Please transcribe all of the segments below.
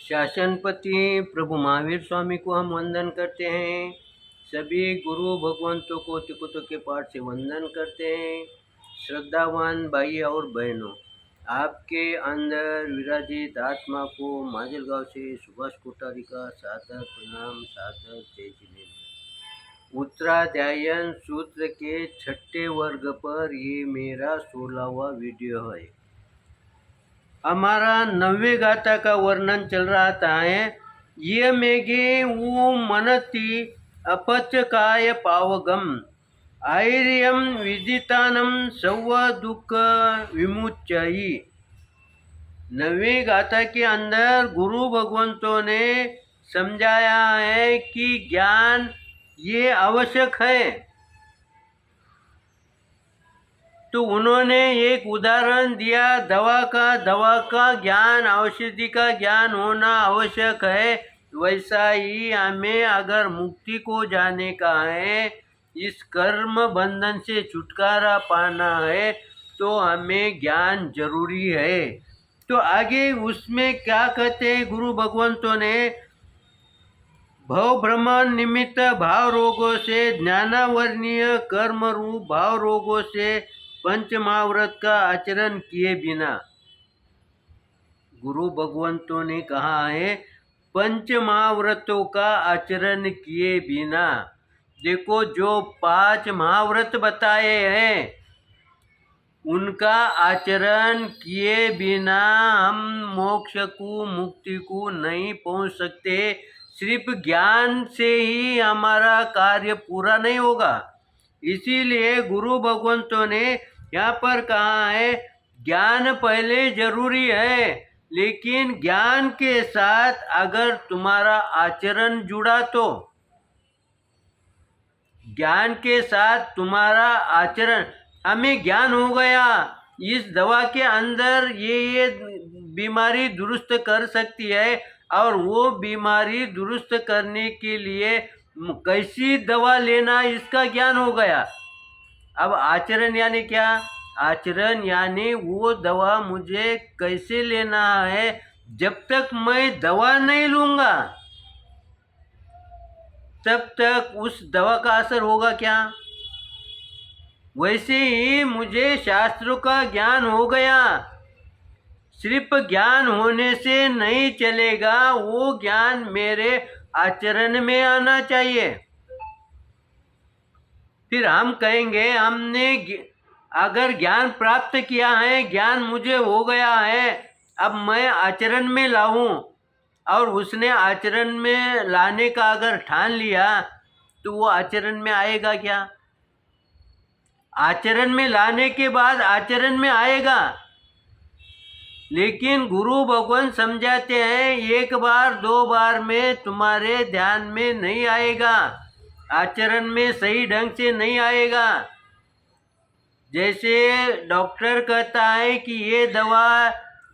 शासनपति प्रभु महावीर स्वामी को हम वंदन करते हैं। सभी गुरु भगवंतों को तिकुतों के पाठ से वंदन करते हैं। श्रद्धावान भाई और बहनों, आपके अंदर विराजित आत्मा को माजलगांव से सुभाष कोठारी का सादर प्रणाम, सादर जय जिनेन्द्र। उत्तराध्यायन सूत्र के छठे वर्ग पर ये मेरा 16वां वीडियो है। हमारा 9वें गाथा का वर्णन चल रहा था। ये मेघे वो मनति अपचकाय पावगम आर्यम विदितानम सव दुख विमुच्यई। 9वें गाथा के अंदर गुरु भगवंतों ने समझाया है कि ज्ञान ये आवश्यक है। तो उन्होंने एक उदाहरण दिया, दवा का ज्ञान, औषधि का ज्ञान होना आवश्यक है। वैसा ही हमें अगर मुक्ति को जाने का है, इस कर्म बंधन से छुटकारा पाना है, तो हमें ज्ञान जरूरी है। तो आगे उसमें क्या कहते हैं गुरु भगवंतों ने, भव भ्रमण निमित्त भाव रोगों से, ज्ञानावर्णीय कर्म रूप भाव रोगों से पंचमहाव्रत का आचरण किए बिना, गुरु भगवंतों ने कहा है पंचमहाव्रतों का आचरण किए बिना। देखो, जो 5 महाव्रत बताए हैं उनका आचरण किए बिना हम मोक्ष को, मुक्ति को नहीं पहुंच सकते। सिर्फ ज्ञान से ही हमारा कार्य पूरा नहीं होगा। इसीलिए गुरु भगवंतों ने यहाँ पर कहा है ज्ञान पहले जरूरी है, लेकिन ज्ञान के साथ अगर तुम्हारा आचरण जुड़ा तो, ज्ञान के साथ तुम्हारा आचरण, हमें ज्ञान हो गया इस दवा के अंदर ये बीमारी दुरुस्त कर सकती है, और वो बीमारी दुरुस्त करने के लिए कैसी दवा लेना इसका ज्ञान हो गया। अब आचरण यानी क्या? आचरण यानी वो दवा मुझे कैसे लेना है। जब तक मैं दवा नहीं लूंगा तब तक उस दवा का असर होगा क्या? वैसे ही मुझे शास्त्रों का ज्ञान हो गया, सिर्फ ज्ञान होने से नहीं चलेगा, वो ज्ञान मेरे आचरण में आना चाहिए। फिर हम कहेंगे हमने अगर ज्ञान प्राप्त किया है, ज्ञान मुझे हो गया है, अब मैं आचरण में लाऊं, और उसने आचरण में लाने का अगर ठान लिया तो वो आचरण में आएगा क्या? आचरण में लाने के बाद आचरण में आएगा। लेकिन गुरु भगवान समझाते हैं एक बार 2 बार में तुम्हारे ध्यान में नहीं आएगा, आचरण में सही ढंग से नहीं आएगा। जैसे डॉक्टर कहता है कि ये दवा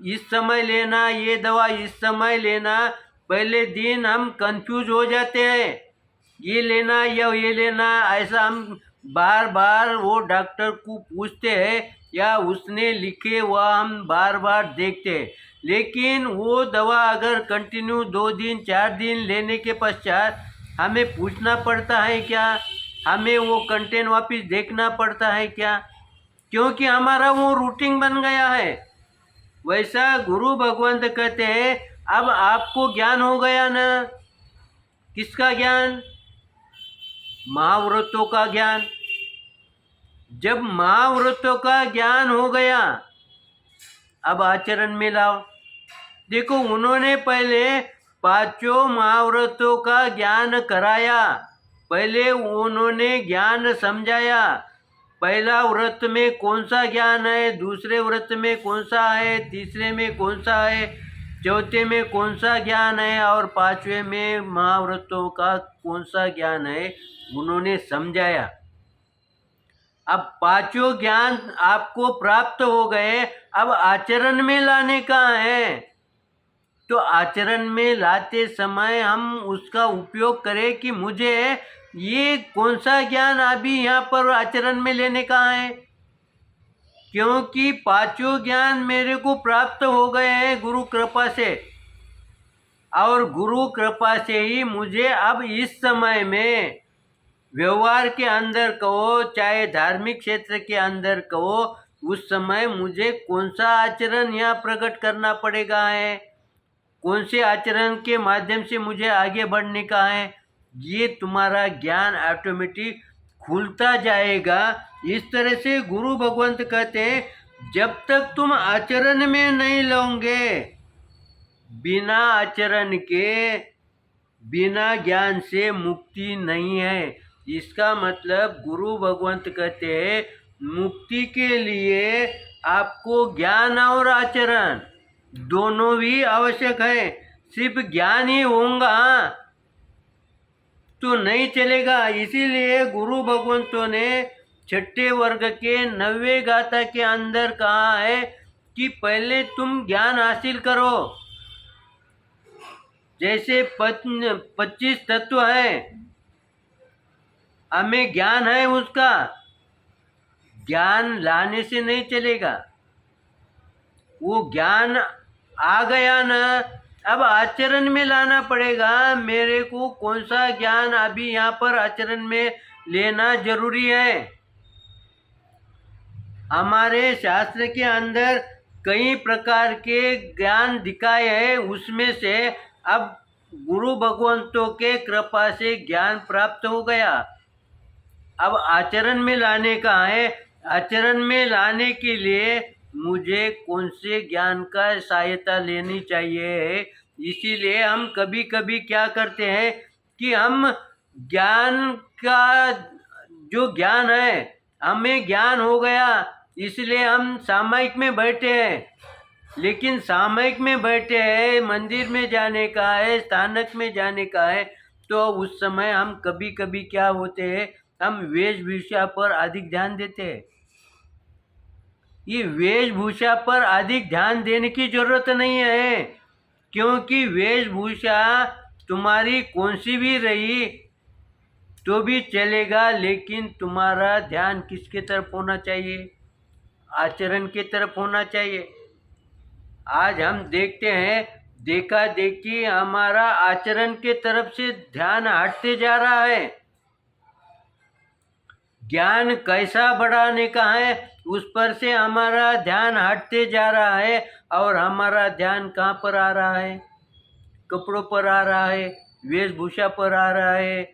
इस समय लेना, ये दवा इस समय लेना, पहले दिन हम कंफ्यूज हो जाते हैं, ये लेना या ये लेना, ऐसा हम बार बार वो डॉक्टर को पूछते हैं या उसने लिखे हुआ हम बार बार देखते हैं। लेकिन वो दवा अगर कंटिन्यू 2 दिन 4 दिन लेने के पश्चात हमें पूछना पड़ता है क्या? हमें वो कंटेंट वापस देखना पड़ता है क्या? क्योंकि हमारा वो रूटीन बन गया है। वैसा गुरु भगवंत कहते हैं अब आपको ज्ञान हो गया ना। किसका ज्ञान? महाव्रतों का ज्ञान। जब महाव्रतों का ज्ञान हो गया, अब आचरण में लाओ। देखो, उन्होंने पहले 5 महाव्रतों का ज्ञान कराया, पहले उन्होंने ज्ञान समझाया। पहला व्रत में कौन सा ज्ञान है, दूसरे व्रत में कौन सा है, तीसरे में कौन सा है, चौथे में कौन सा ज्ञान है, और 5वें में महाव्रतों का कौन सा ज्ञान है, उन्होंने समझाया। अब 5 ज्ञान आपको प्राप्त हो गए, अब आचरण में लाने का है। तो आचरण में लाते समय हम उसका उपयोग करें कि मुझे ये कौन सा ज्ञान अभी यहाँ पर आचरण में लेने का है, क्योंकि 5 ज्ञान मेरे को प्राप्त हो गए हैं गुरु कृपा से। और गुरु कृपा से ही मुझे अब इस समय में व्यवहार के अंदर कहो चाहे धार्मिक क्षेत्र के अंदर कहो, उस समय मुझे कौन सा आचरण यहाँ प्रकट करना पड़ेगा है, कौन से आचरण के माध्यम से मुझे आगे बढ़ने का है, ये तुम्हारा ज्ञान ऑटोमेटिक खुलता जाएगा। इस तरह से गुरु भगवंत कहते हैं, जब तक तुम आचरण में नहीं लोगे, बिना आचरण के बिना ज्ञान से मुक्ति नहीं है। इसका मतलब गुरु भगवंत कहते हैं, मुक्ति के लिए आपको ज्ञान और आचरण दोनों भी आवश्यक है। सिर्फ ज्ञान ही होगा तो नहीं चलेगा। इसीलिए गुरु भगवंतों ने छठे वर्ग के 90 गाथा के अंदर कहा है कि पहले तुम ज्ञान हासिल करो। जैसे 25 तत्व है, हमें ज्ञान है, उसका ज्ञान लाने से नहीं चलेगा। वो ज्ञान आ गया ना, अब आचरण में लाना पड़ेगा। मेरे को कौन सा ज्ञान अभी यहाँ पर आचरण में लेना जरूरी है। हमारे शास्त्र के अंदर कई प्रकार के ज्ञान दिखाए हैं, उसमें से अब गुरु भगवंतों के कृपा से ज्ञान प्राप्त हो गया। अब आचरण में लाने का है। आचरण में लाने के लिए मुझे कौन से ज्ञान का सहायता लेनी चाहिए। इसीलिए हम कभी कभी क्या करते हैं कि हम ज्ञान का जो ज्ञान है, हमें ज्ञान हो गया इसलिए हम सामयिक में बैठे हैं। लेकिन सामयिक में बैठे हैं, मंदिर में जाने का है, स्थानक में जाने का है, तो उस समय हम कभी कभी क्या होते हैं, हम वेशभूषा पर अधिक ध्यान देते हैं। ये वेशभूषा पर अधिक ध्यान देने की जरूरत नहीं है, क्योंकि वेशभूषा तुम्हारी कौन सी भी रही तो भी चलेगा, लेकिन तुम्हारा ध्यान किसके तरफ होना चाहिए, आचरण के तरफ होना चाहिए। आज हम देखते हैं, देखा देखी हमारा आचरण के तरफ से ध्यान हटते जा रहा है। ज्ञान कैसा बढ़ाने का है उस पर से हमारा ध्यान हटते जा रहा है, और हमारा ध्यान कहाँ पर आ रहा है, कपड़ों पर आ रहा है, वेशभूषा पर आ रहा है,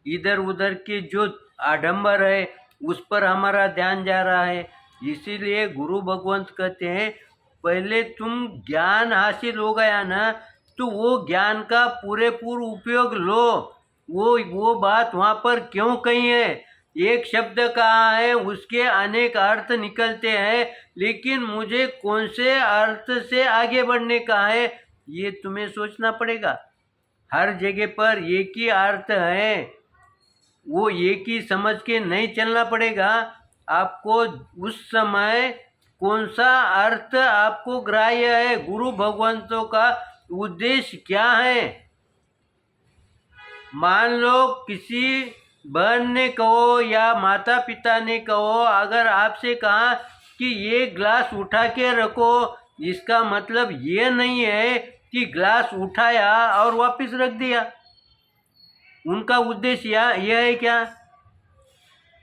इधर उधर के जो आडंबर है उस पर हमारा ध्यान जा रहा है। इसीलिए गुरु भगवंत कहते हैं, पहले तुम ज्ञान हासिल हो गया ना, तो वो ज्ञान का पूरेपूर उपयोग लो। वो बात वहाँ पर क्यों कही है, एक शब्द कहा है उसके अनेक अर्थ निकलते हैं, लेकिन मुझे कौन से अर्थ से आगे बढ़ने का है ये तुम्हें सोचना पड़ेगा। हर जगह पर एक ही अर्थ है, वो एक ही समझ के नहीं चलना पड़ेगा। आपको उस समय कौन सा अर्थ आपको ग्राह्य है, गुरु भगवंतों का उद्देश्य क्या है। मान लो किसी बहन ने कहो या माता पिता ने कहो, अगर आपसे कहा कि ये ग्लास उठा के रखो, इसका मतलब ये नहीं है कि ग्लास उठाया और वापस रख दिया। उनका उद्देश्य यह है क्या,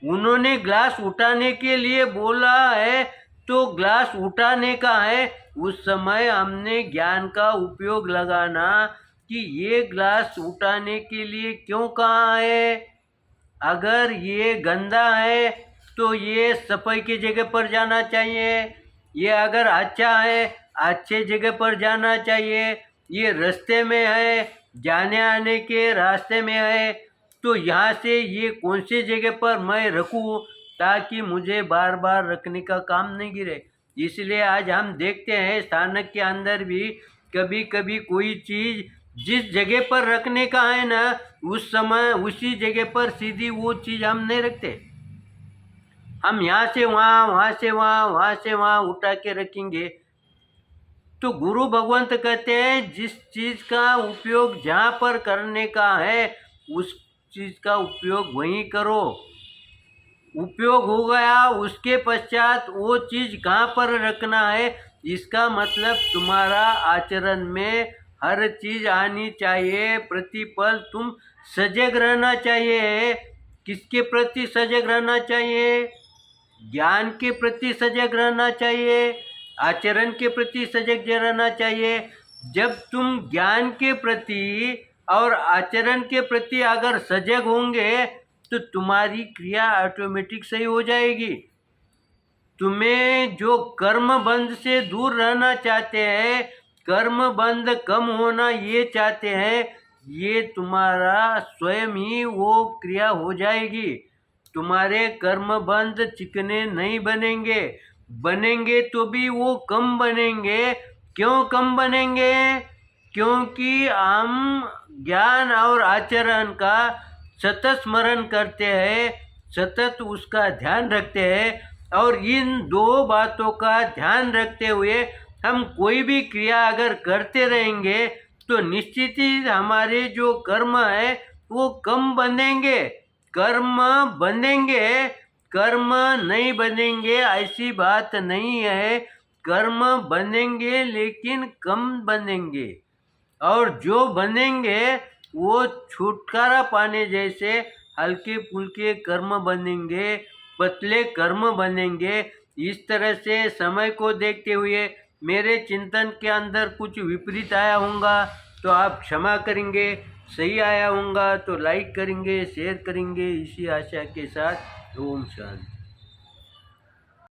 उन्होंने ग्लास उठाने के लिए बोला है तो ग्लास उठाने का है। उस समय हमने ज्ञान का उपयोग लगाना कि ये ग्लास उठाने के लिए क्यों कहा है। अगर ये गंदा है तो ये सफाई की जगह पर जाना चाहिए, ये अगर अच्छा है अच्छे जगह पर जाना चाहिए, ये रास्ते में है, जाने आने के रास्ते में है, तो यहाँ से ये कौन सी जगह पर मैं रखूँ ताकि मुझे बार बार रखने का काम नहीं गिरे। इसलिए आज हम देखते हैं स्थानक के अंदर भी कभी कभी कोई चीज़ जिस जगह पर रखने का है ना, उस समय उसी जगह पर सीधी वो चीज़ हम नहीं रखते। हम यहाँ से वहाँ, वहाँ से वहाँ, वहाँ से वहाँ उठा के रखेंगे। तो गुरु भगवंत कहते हैं, जिस चीज़ का उपयोग जहाँ पर करने का है उस चीज़ का उपयोग वहीं करो। उपयोग हो गया, उसके पश्चात वो चीज़ कहाँ पर रखना है, इसका मतलब तुम्हारा आचरण में हर चीज आनी चाहिए, प्रतिपल तुम सजग रहना चाहिए। किसके प्रति सजग रहना चाहिए? ज्ञान के प्रति सजग रहना चाहिए, आचरण के प्रति सजग रहना चाहिए। जब तुम ज्ञान के प्रति और आचरण के प्रति अगर सजग होंगे तो तुम्हारी क्रिया ऑटोमेटिक सही हो जाएगी। तुम्हें जो कर्म बंध से दूर रहना चाहते हैं, कर्म बंध कम होना ये चाहते हैं, ये तुम्हारा स्वयं ही वो क्रिया हो जाएगी। तुम्हारे कर्म बंध चिकने नहीं बनेंगे, बनेंगे तो भी वो कम बनेंगे। क्यों कम बनेंगे? क्योंकि हम ज्ञान और आचरण का सतत स्मरण करते हैं, सतत उसका ध्यान रखते हैं। और इन दो बातों का ध्यान रखते हुए हम कोई भी क्रिया अगर करते रहेंगे तो निश्चित ही हमारे जो कर्म है वो कम बनेंगे। कर्म बनेंगे, कर्म नहीं बनेंगे ऐसी बात नहीं है। कर्म बनेंगे लेकिन कम बनेंगे, और जो बनेंगे वो छुटकारा पाने जैसे हल्के फुल्के कर्म बनेंगे, पतले कर्म बनेंगे। इस तरह से समय को देखते हुए मेरे चिंतन के अंदर कुछ विपरीत आया होगा तो आप क्षमा करेंगे, सही आया होगा तो लाइक करेंगे, शेयर करेंगे। इसी आशा के साथ ओम शांति।